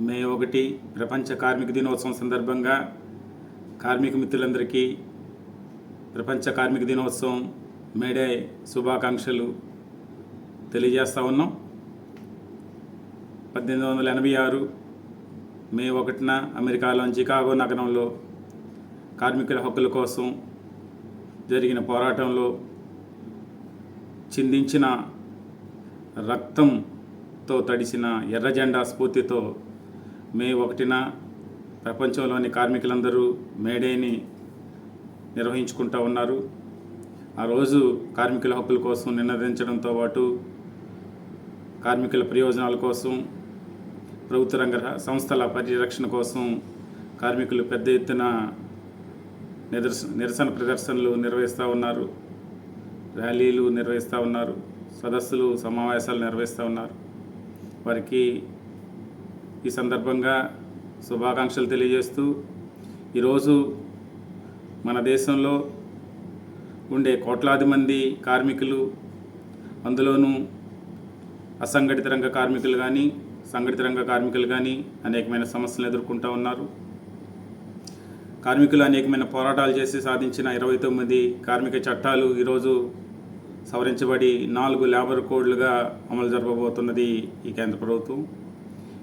మే 1 ప్రపంచ కార్మిక దినోత్సవం సందర్భంగా కార్మిక మిత్రులందరికీ ప్రపంచ కార్మిక దినోత్సవం మేడే శుభాకాంక్షలు తెలియజేస్తూ ఉన్నాం. 1886 మే 1న అమెరికాలోని చికాగో నగరంలో కార్మికుల హక్కుల కోసం జరిగిన పోరాటంలో చిందించిన రక్తంతో తడిసిన ఎర్ర జెండా స్ఫూర్తితో మే 1న ప్రపంచంలోని కార్మికులందరూ మేడేని నిర్వహించుకుంటూ ఉన్నారు. ఆ రోజు కార్మికుల హక్కుల కోసం నినదించడంతో పాటు కార్మికుల ప్రయోజనాల కోసం, ప్రభుత్వ రంగ సంస్థల పరిరక్షణ కోసం కార్మికులు పెద్ద ఎత్తున నిరసన ప్రదర్శనలు నిర్వహిస్తూ ఉన్నారు, ర్యాలీలు నిర్వహిస్తూ ఉన్నారు, సదస్సులు సమావేశాలు నిర్వహిస్తూ ఉన్నారు. వారికి ఈ సందర్భంగా శుభాకాంక్షలు తెలియజేస్తూ, ఈరోజు మన దేశంలో ఉండే కోట్లాది మంది కార్మికులు, అందులోనూ అసంఘటిత రంగ కార్మికులు కానీ సంఘటిత రంగ కార్మికులు కానీ అనేకమైన సమస్యలు ఎదుర్కొంటూ ఉన్నారు. కార్మికులు అనేకమైన పోరాటాలు చేసి సాధించిన 29 కార్మిక చట్టాలు ఈరోజు సవరించబడి 4 లేబర్ కోడ్లుగా అమలు జరపబోతున్నది ఈ కేంద్ర ప్రభుత్వం.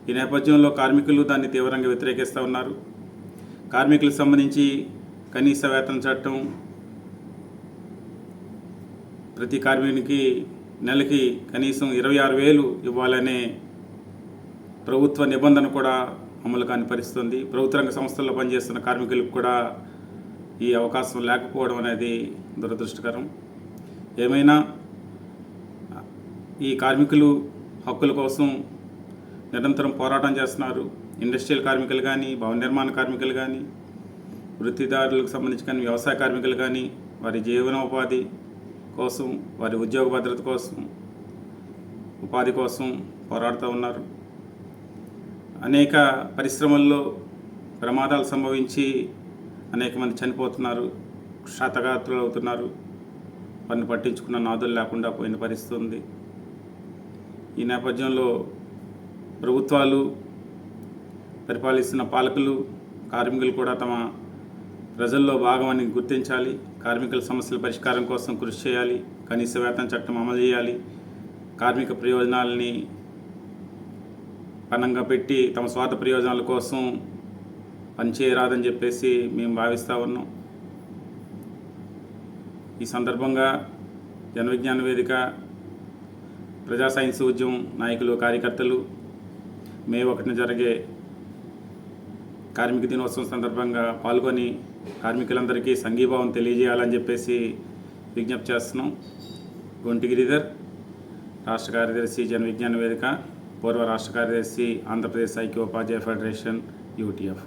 ఈ నేపథ్యంలో కార్మికులు దాన్ని తీవ్రంగా వ్యతిరేకిస్తూ ఉన్నారు. కార్మికులకు సంబంధించి కనీస వేతన చట్టం ప్రతి కార్మికునికి నెలకి కనీసం 26,000 ఇవ్వాలనే ప్రభుత్వ నిబంధన కూడా అమలు కాని పరిస్థితుంది. ప్రభుత్వ రంగ సంస్థల్లో పనిచేస్తున్న కార్మికులకు కూడా ఈ అవకాశం లేకపోవడం అనేది దురదృష్టకరం. ఏమైనా ఈ కార్మికులు హక్కుల కోసం నిరంతరం పోరాటం చేస్తున్నారు. ఇండస్ట్రియల్ కార్మికులు కానీ, భవన నిర్మాణ కార్మికులు కానీ, వృత్తిదారులకు సంబంధించి కానీ, వ్యవసాయ కార్మికులు కానీ వారి జీవనోపాధి కోసం, వారి ఉద్యోగ భద్రత కోసం, ఉపాధి కోసం పోరాడుతూ ఉన్నారు. అనేక పరిశ్రమల్లో ప్రమాదాలు సంభవించి అనేక మంది చనిపోతున్నారు, క్షతగాత్రులు అవుతున్నారు. వారిని పట్టించుకున్న నాదులు లేకుండా పోయిన పరిస్థితి ఉంది. ఈ నేపథ్యంలో ప్రభుత్వాలు, పరిపాలిస్తున్న పాలకులు, కార్మికులు కూడా తమ ప్రజల్లో భాగమని గుర్తించాలి. కార్మికుల సమస్యల పరిష్కారం కోసం కృషి చేయాలి. కనీస వేతన చట్టం అమలు చేయాలి. కార్మిక ప్రయోజనాలని పణంగా పెట్టి తమ స్వార్థ ప్రయోజనాల కోసం పనిచేయరాదని చెప్పేసి మేము భావిస్తూ ఉన్నాం. ఈ సందర్భంగా జన విజ్ఞాన వేదిక, ప్రజా సైన్స్ ఉద్యమం నాయకులు, కార్యకర్తలు మే 1న జరిగే కార్మిక దినోత్సవం సందర్భంగా పాల్గొని కార్మికులందరికీ సంఘీభావం తెలియజేయాలని చెప్పేసి విజ్ఞప్తి చేస్తున్నాం. గొంటి గిరిధర్, రాష్ట్ర కార్యదర్శి, జన విజ్ఞాన వేదిక, పూర్వ రాష్ట్ర కార్యదర్శి, ఆంధ్రప్రదేశ్ ఐక్య ఉపాధ్యాయ ఫెడరేషన్, UTF.